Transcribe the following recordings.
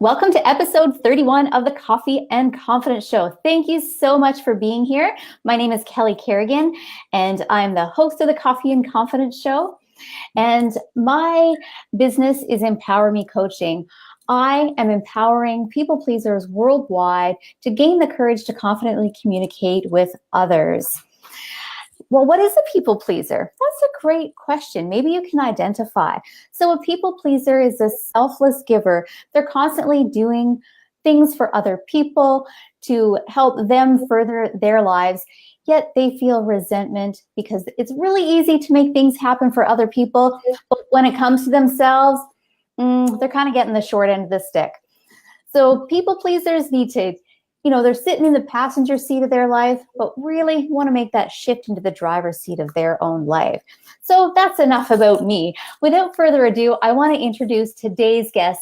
Welcome to episode 31 of the Coffee and Confidence Show. Thank you so much for being here. My name is Kelly Kerrigan, and I'm the host of the Coffee and Confidence Show. And my business is Empower Me Coaching. I am empowering people pleasers worldwide to gain the courage to confidently communicate with others. Well, what is a people pleaser? That's a great question. Maybe you can identify. So a people pleaser is a selfless giver. They're constantly doing things for other people to help them further their lives, yet they feel resentment because it's really easy to make things happen for other people. But when it comes to themselves, they're kind of getting the short end of the stick. So people pleasers need to, they're sitting in the passenger seat of their life, but really want to make that shift into the driver's seat of their own life. So that's enough about me. Without further ado, I want to introduce today's guest.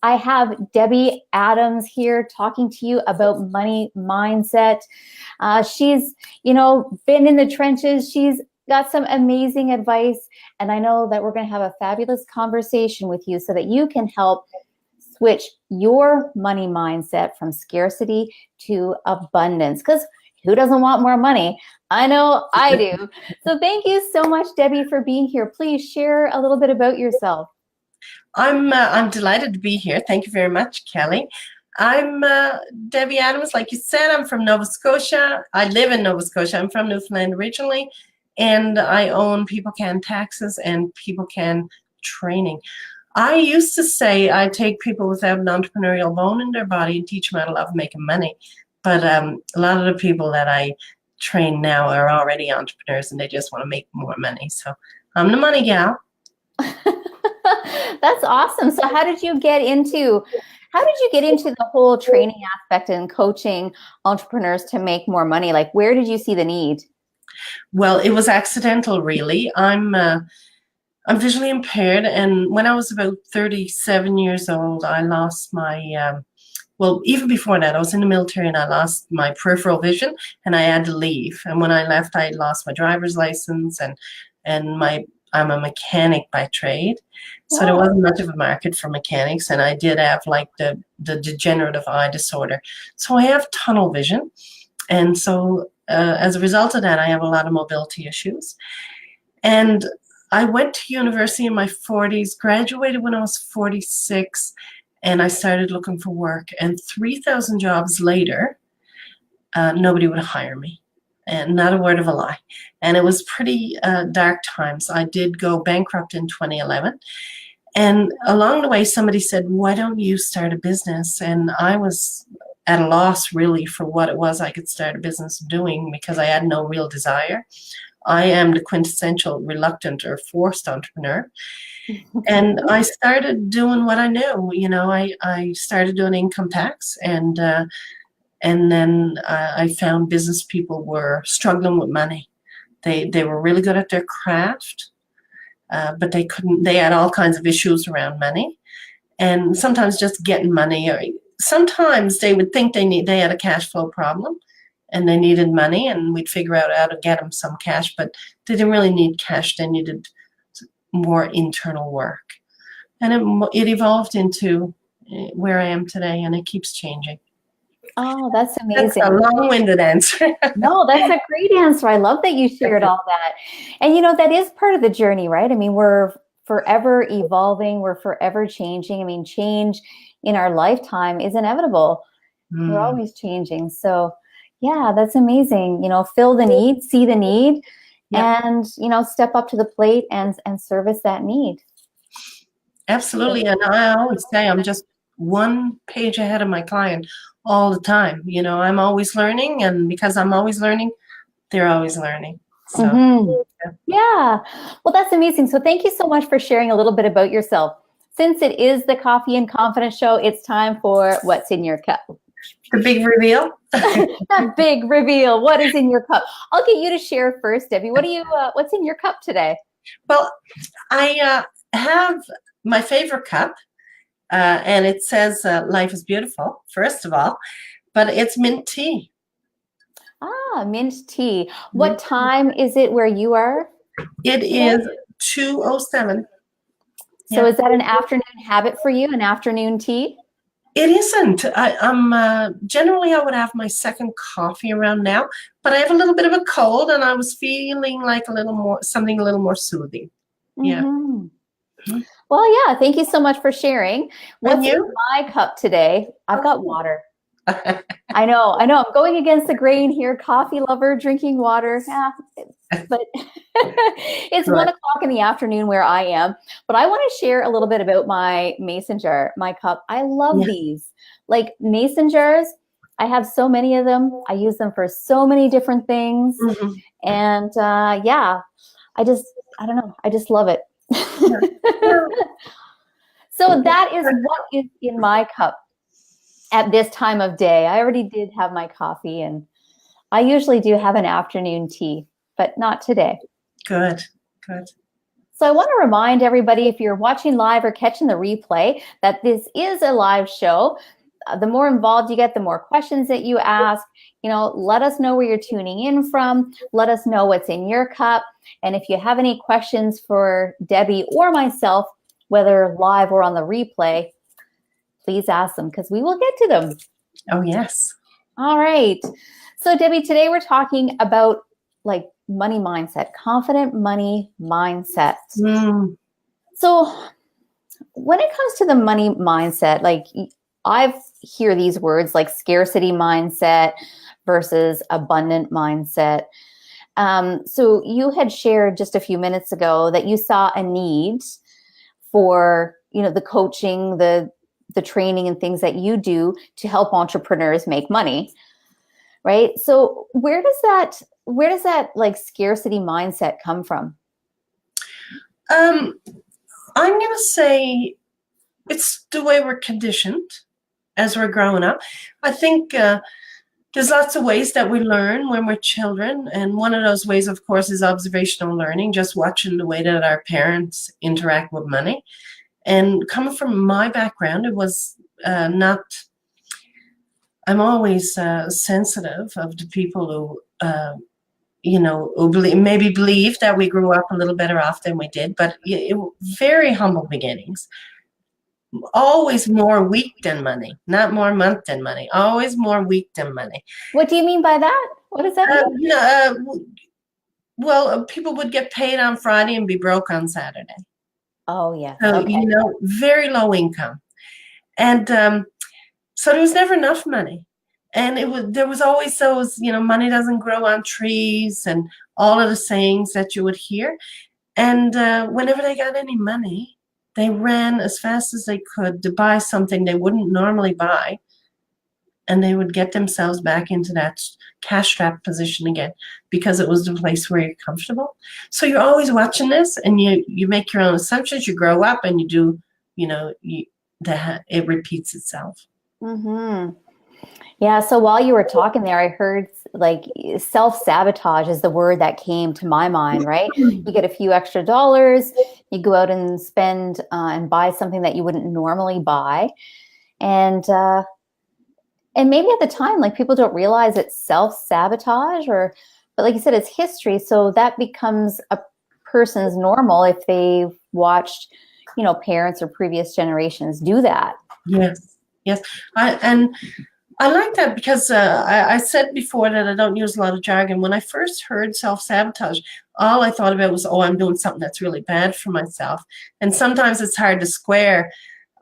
I have Debbie Adams here talking to you about money mindset. She's, been in the trenches. She's got some amazing advice. And I know that we're going to have a fabulous conversation with you so that you can help switch your money mindset from scarcity to abundance. Because who doesn't want more money? I know I do. So thank you so much, Debbie, for being here. Please share a little bit about yourself. I'm delighted to be here. Thank you very much, Kelly. I'm Debbie Adams. Like you said, I'm from Nova Scotia. I live in Nova Scotia. I'm from Newfoundlander originally, and I own People Can Taxes and People Can Training. I used to say I take people without an entrepreneurial bone in their body and teach them how to love making money. But a lot of the people that I train now are already entrepreneurs and they just want to make more money. So I'm the money gal. That's awesome. So how did you get into the whole training aspect and coaching entrepreneurs to make more money? Like, where did you see the need? Well, it was accidental, really. I'm visually impaired, and when I was about 37 years old, I lost my, even before that, I was in the military and I lost my peripheral vision and I had to leave. And when I left, I lost my driver's license and I'm a mechanic by trade. So there wasn't much of a market for mechanics, and I did have like the degenerative eye disorder. So I have tunnel vision. And so as a result of that, I have a lot of mobility issues. And I went to university in my 40s, graduated when I was 46, and I started looking for work. And 3,000 jobs later, nobody would hire me, and not a word of a lie. And it was pretty dark times. I did go bankrupt in 2011. And along the way, somebody said, why don't you start a business? And I was at a loss, really, for what it was I could start a business doing because I had no real desire. I am the quintessential reluctant or forced entrepreneur. And I started doing what I knew. I started doing income tax, and then I found business people were struggling with money. They were really good at their craft, but they had all kinds of issues around money. And sometimes just getting money, or sometimes they would think they had a cash flow problem and they needed money, and we'd figure out how to get them some cash, but they didn't really need cash. They needed more internal work. And it evolved into where I am today, and it keeps changing. Oh, that's amazing. That's a long-winded answer. No, that's a great answer. I love that you shared all that. And, that is part of the journey, right? I mean, we're forever evolving. We're forever changing. I mean, change in our lifetime is inevitable. We're always changing. So yeah, that's amazing. Fill the need, see the need, and, step up to the plate and service that need. Absolutely. And I always say I'm just one page ahead of my client all the time. I'm always learning, and because I'm always learning, they're always learning. So, yeah. Well, that's amazing. So thank you so much for sharing a little bit about yourself. Since it is the Coffee and Confidence Show, it's time for What's in Your Cup. The big reveal. That big reveal. What is in your cup? I'll get you to share first, Debbie. What's in your cup today? Well, I have my favorite cup, and it says life is beautiful, first of all, but it's mint tea. Ah, mint tea. What time is it where you are? It is 2:07. So is that an afternoon habit for you, an afternoon tea? It isn't. I'm generally I would have my second coffee around now, but I have a little bit of a cold, and I was feeling like a little more something a little more soothing. Yeah. Hmm. Mhm. Well, yeah, thank you so much for sharing. And What's in you? my cup today? I've got Oh. water. I know. I'm going against the grain here. Coffee lover, drinking water. Yeah, but it's Good. 1 o'clock in the afternoon where I am. But I want to share a little bit about my mason jar, my cup. I love Yeah. these. Like mason jars, I have so many of them. I use them for so many different things. Mhm. And yeah, I don't know. I just love it. Yeah. Well, So that is what is in my cup at this time of day. I already did have my coffee, and I usually do have an afternoon tea, but not today. good. Good. So I want to remind everybody, if you're watching live or catching the replay, that this is a live show. The more involved you get, the more questions that you ask. Let us know where you're tuning in from. Let us know what's in your cup. And if you have any questions for Debbie or myself, whether live or on the replay, please ask them because we will get to them. Oh, yes. All right. So Debbie, today we're talking about like money mindset, confident money mindset. Mm. So when it comes to the money mindset, like I hear these words like scarcity mindset versus abundant mindset. So you had shared just a few minutes ago that you saw a need for, the coaching, the training and things that you do to help entrepreneurs make money, right? So where does that like scarcity mindset come from? I'm going to say it's the way we're conditioned as we're growing up. I think there's lots of ways that we learn when we're children. And one of those ways, of course, is observational learning, just watching the way that our parents interact with money. And coming from my background, it was not, I'm always sensitive of the people who maybe believe that we grew up a little better off than we did, but very humble beginnings. Always more weak than money, not more month than money. Always more weak than money. What do you mean by that? What does that mean? People would get paid on Friday and be broke on Saturday. Oh, yes. So, Okay. very low income. And so there was never enough money. And there was always those, money doesn't grow on trees and all of the sayings that you would hear. And whenever they got any money, they ran as fast as they could to buy something they wouldn't normally buy. And they would get themselves back into that cash-strapped position again because it was the place where you're comfortable. So you're always watching this, and you make your own assumptions. You grow up, and you do, it repeats itself. Mm-hmm. Yeah. So while you were talking there, I heard like self-sabotage is the word that came to my mind, right? You get a few extra dollars, you go out and spend and buy something that you wouldn't normally buy. And maybe at the time, like people don't realize it's self-sabotage but like you said, it's history. So that becomes a person's normal if they've watched, parents or previous generations do that. Yes. Yes. I like that because I said before that I don't use a lot of jargon. When I first heard self-sabotage, all I thought about was, I'm doing something that's really bad for myself. And sometimes it's hard to square,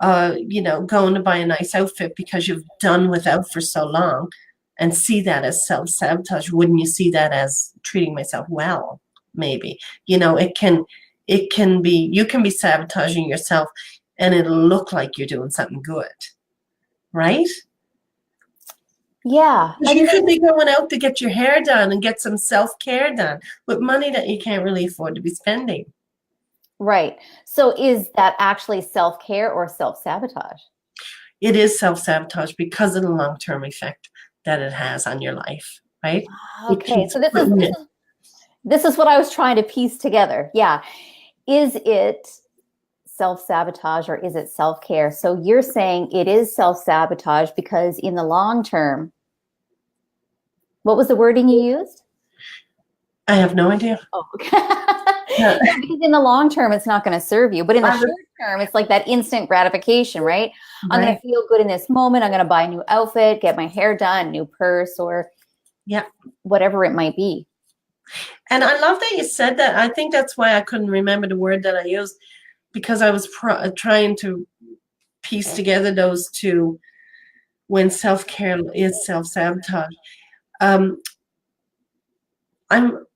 going to buy a nice outfit because you've done without for so long and see that as self-sabotage. Wouldn't you see that as treating myself well? Maybe. It can be, you can be sabotaging yourself and it'll look like you're doing something good, right? Yeah. You could be going out to get your hair done and get some self-care done with money that you can't really afford to be spending. Right. So is that actually self-care or self-sabotage? It is self-sabotage because of the long-term effect that it has on your life, right? Okay. So this is what I was trying to piece together. Yeah. Is it self-sabotage or is it self-care? So you're saying it is self-sabotage because in the long term, what was the wording you used? I have no idea. Oh, okay. Yeah, because in the long term, it's not going to serve you. But in the short term. It's like that instant gratification, right? I'm going to feel good in this moment. I'm going to buy a new outfit, get my hair done, new purse, or whatever it might be. And I love that you said that. I think that's why I couldn't remember the word that I used, because I was trying to piece together those two when self-care is self-sabotage. I'm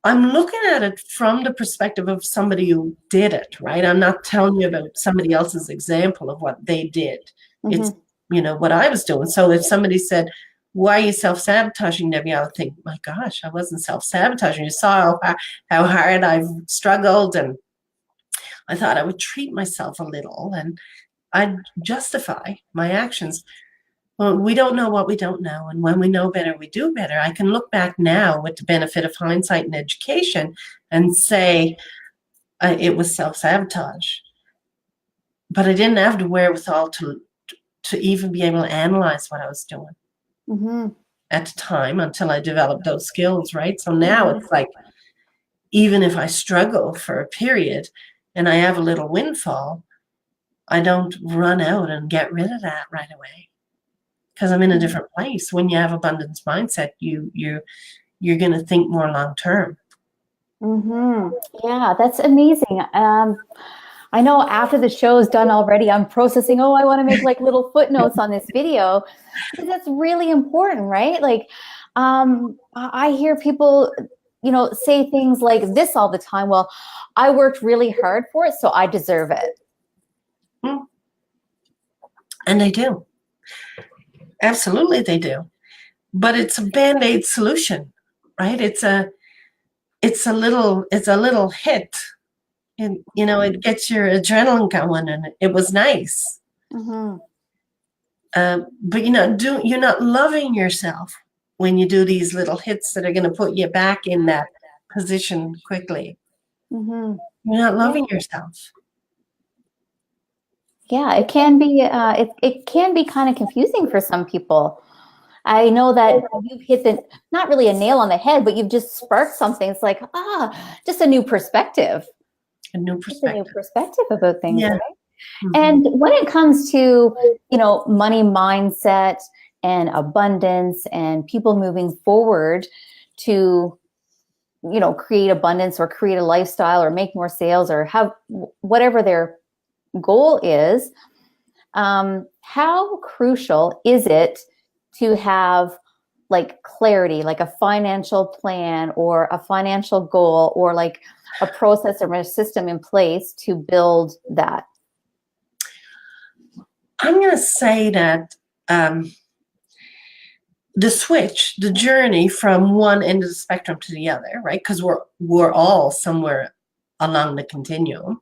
looking at it from the perspective of somebody who did it, right? I'm not telling you about somebody else's example of what they did. It's, what I was doing. So if somebody said, why are you self-sabotaging, Debbie? I would think, my gosh, I wasn't self-sabotaging. You saw how hard I've struggled, and I thought I would treat myself a little and I'd justify my actions. Well, we don't know what we don't know. And when we know better, we do better. I can look back now with the benefit of hindsight and education and say it was self-sabotage. But I didn't have the wherewithal to even be able to analyze what I was doing at the time until I developed those skills, right? So now it's like, even if I struggle for a period and I have a little windfall, I don't run out and get rid of that right away, because I'm in a different place. When you have abundance mindset, you're going to think more long term. Yeah, that's amazing. I know after the show is done already, I'm processing, I want to make like little footnotes on this video, because that's really important, right? Like, I hear people, say things like this all the time. Well, I worked really hard for it, so I deserve it. And they do. Absolutely, they do. But it's a Band-Aid solution, right? It's a little hit, and it gets your adrenaline going, and it was nice. But you're not loving yourself when you do these little hits that are going to put you back in that position quickly. You're not loving yourself. Yeah, it can be. It can be kind of confusing for some people. I know that you've hit not really a nail on the head, but you've just sparked something. It's like, just a new perspective. A new perspective about things, right? And when it comes to, money mindset and abundance and people moving forward to, create abundance or create a lifestyle or make more sales or have whatever their goal is, how crucial is it to have like clarity, like a financial plan or a financial goal or like a process or a system in place to build that? I'm going to say that the journey from one end of the spectrum to the other, right? Because we're all somewhere along the continuum,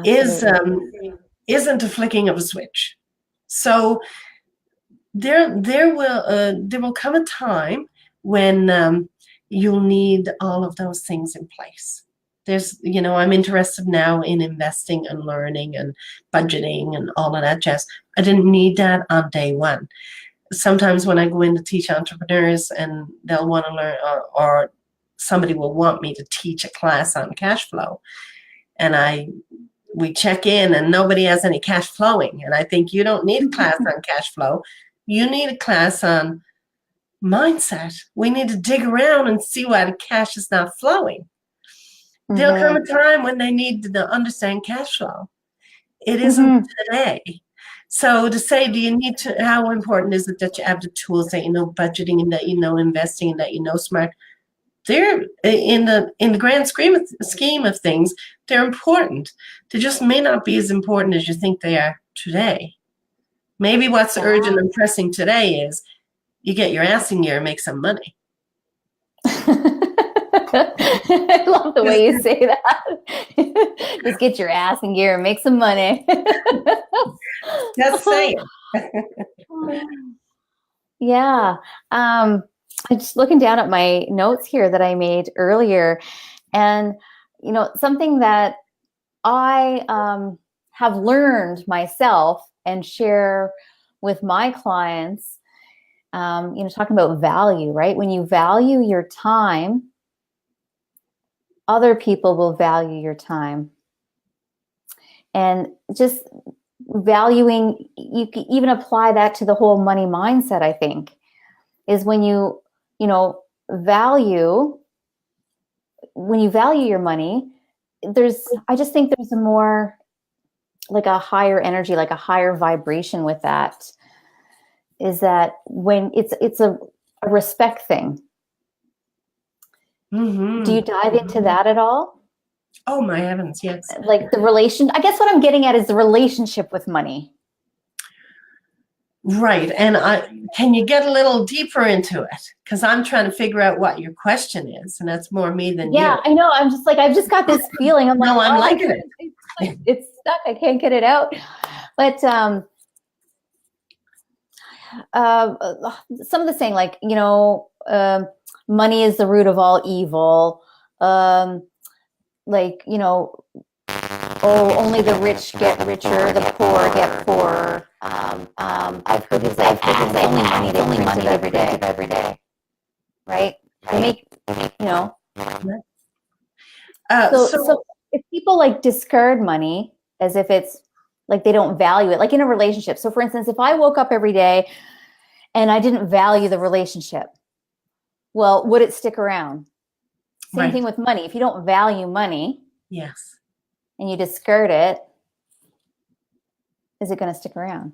isn't a flicking of a switch. So there will come a time when you'll need all of those things in place. I'm interested now in investing and learning and budgeting and all of that jazz. I didn't need that on day one. Sometimes when I go in to teach entrepreneurs and they'll want to learn, or somebody will want me to teach a class on cash flow, and we check in and nobody has any cash flowing. And I think you don't need a class on cash flow. You need a class on mindset. We need to dig around and see why the cash is not flowing. There'll come a time when they need to understand cash flow. It isn't today. So to say, how important is it that you have the tools, that you know budgeting and that you know investing and that you know smart? They're in the grand scheme of things, they're important. They just may not be as important as you think they are today. Maybe what's urgent and pressing today is you get your ass in gear and make some money. I love the way you say that. Just get your ass in gear and make some money. Just saying. Yeah. I'm just looking down at my notes here that I made earlier. And, something that I have learned myself and share with my clients, talking about value, right? When you value your time, other people will value your time. And just valuing, you can even apply that to the whole money mindset, I think, is when you value your money, I just think there's a more, like a higher energy, like a higher vibration with that, is that when it's a respect thing. Mm-hmm. Do you dive into that at all? Oh my heavens, yes. Like I guess what I'm getting at is the relationship with money. Right. And can you get a little deeper into it? Because I'm trying to figure out what your question is, and that's more me than you. Yeah, I know. I'm just like, I've just got this feeling. I'm like, no, I'm liking it. It's stuck. I can't get it out. But some of the saying, like, money is the root of all evil. Like, only the rich get richer, the poor get poorer. I've heard this like, only money they print every day. Right? They make, So if people like discard money as if it's like they don't value it, like in a relationship. So for instance, if I woke up every day and I didn't value the relationship, well, would it stick around? Same thing with money. If you don't value money, yes, and you discard it, is it going to stick around?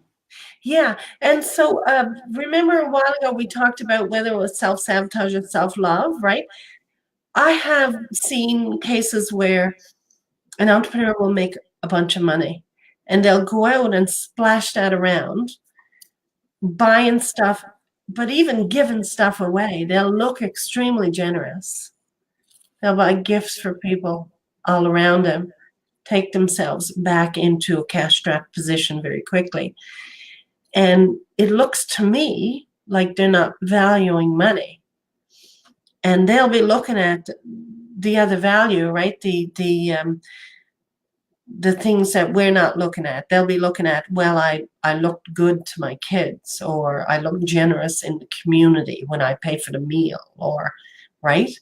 Yeah. And so remember a while ago we talked about whether it was self-sabotage or self-love, right? I have seen cases where an entrepreneur will make a bunch of money and they'll go out and splash that around, buying stuff, but even giving stuff away. They'll look extremely generous. They'll buy gifts for people all around them, take themselves back into a cash-strapped position very quickly. And it looks to me like they're not valuing money. And they'll be looking at the other value, right? The things that we're not looking at. They'll be looking at, well, I looked good to my kids, or I look generous in the community when I pay for the meal, or, right?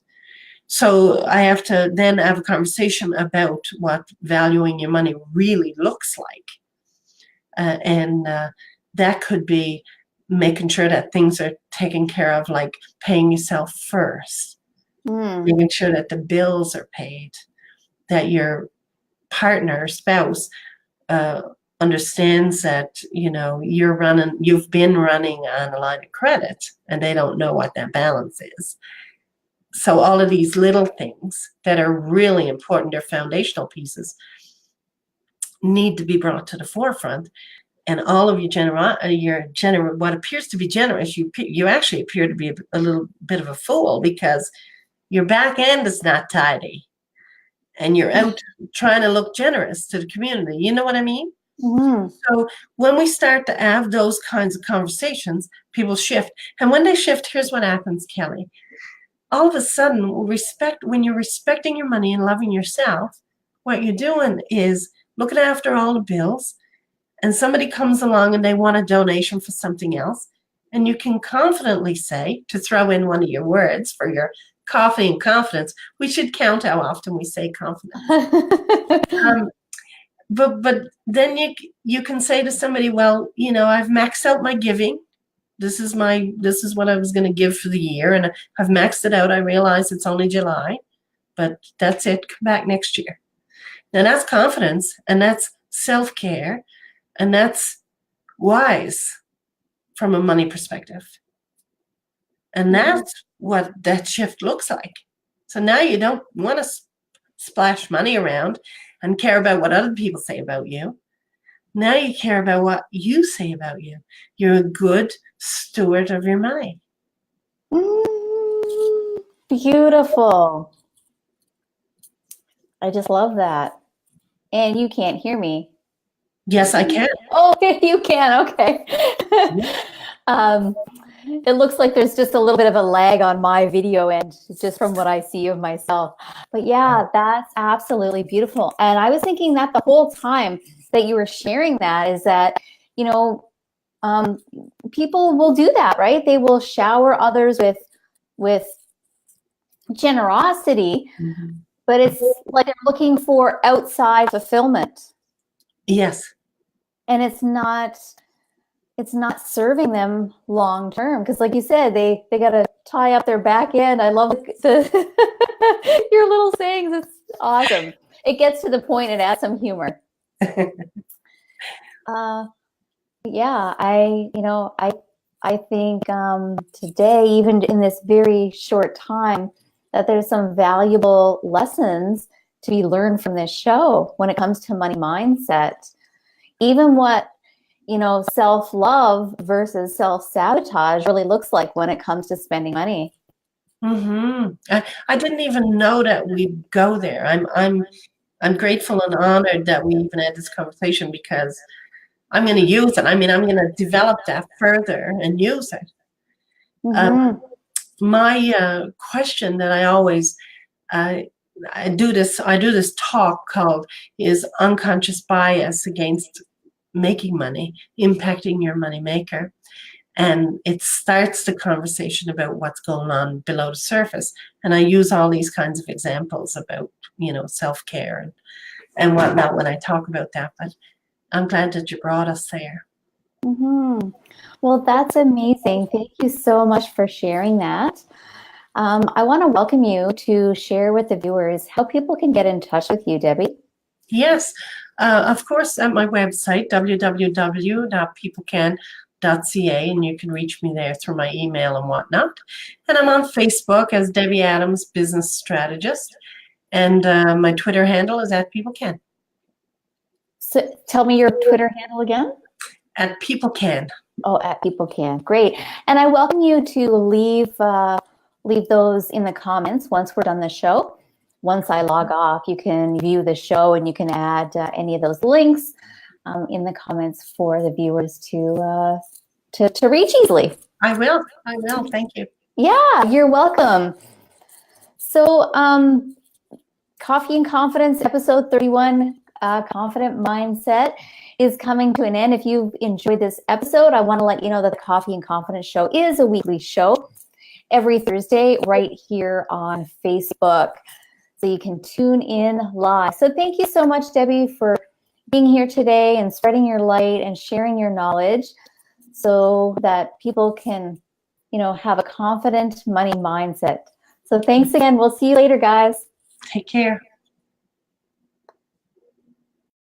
So I have to then have a conversation about what valuing your money really looks like. And that could be making sure that things are taken care of, like paying yourself first, making sure that the bills are paid, that your partner, spouse, understands that, you've been running on a line of credit and they don't know what that balance is. So all of these little things that are really important, they're foundational pieces, need to be brought to the forefront. And all of what appears to be generous, you actually appear to be a little bit of a fool, because your back end is not tidy and you're out trying to look generous to the community. You know what I mean? Mm-hmm. So when we start to have those kinds of conversations, people shift. And when they shift, here's what happens, Kelly. All of a sudden, when you're respecting your money and loving yourself, what you're doing is looking after all the bills, and somebody comes along and they want a donation for something else, and you can confidently say, to throw in one of your words for your coffee and confidence, we should count how often we say confidence. But then you can say to somebody, well, I've maxed out my giving. This is what I was going to give for the year, and I've maxed it out. I realize it's only July, but that's it. Come back next year. Now that's confidence, and that's self-care, and that's wise from a money perspective. And that's what that shift looks like. So now you don't want to splash money around and care about what other people say about you. Now you care about what you say about you. You're a good steward of your money. Beautiful. I just love that. And you can't hear me. Yes, I can. Oh, you can. Okay. It looks like there's just a little bit of a lag on my video end, just from what I see of myself. But yeah, that's absolutely beautiful. And I was thinking that the whole time that you were sharing that, is that, people will do that, right? They will shower others with generosity, but it's like they're looking for outside fulfillment. Yes. And it's not serving them long term, because like you said, they got to tie up their back end. I love your little sayings. It's awesome. It gets to the point and adds some humor. Yeah, I think today, even in this very short time, that there's some valuable lessons to be learned from this show when it comes to money mindset. Even what, self-love versus self-sabotage really looks like when it comes to spending money. I didn't even know that we'd go there. I'm grateful and honored that we even had this conversation, because I'm going to use it. I mean, I'm going to develop that further and use it. My question that I always I do this talk called is unconscious bias against making money, impacting your money maker. And it starts the conversation about what's going on below the surface. And I use all these kinds of examples about, self-care and whatnot when I talk about that. But I'm glad that you brought us there. Well, that's amazing. Thank you so much for sharing that. I want to welcome you to share with the viewers how people can get in touch with you, Debbie. Yes, of course, at my website, www.peoplecan.ca, and you can reach me there through my email and whatnot. And I'm on Facebook as Debbie Adams Business Strategist, and my Twitter handle is @PeopleCan. So tell me your Twitter handle again. @PeopleCan. Oh, @PeopleCan. Great. And I welcome you to leave those in the comments once we're done the show. Once I log off, you can view the show and you can add any of those links in the comments for the viewers to reach easily. I will. Thank you. Yeah, you're welcome. So, Coffee and Confidence, episode 31, Confident Mindset, is coming to an end. If you've enjoyed this episode, I want to let you know that the Coffee and Confidence Show is a weekly show every Thursday right here on Facebook. So you can tune in live. So thank you so much, Debbie, for being here today and spreading your light and sharing your knowledge so that people can, have a confident money mindset. So thanks again. We'll see you later, guys. Take care.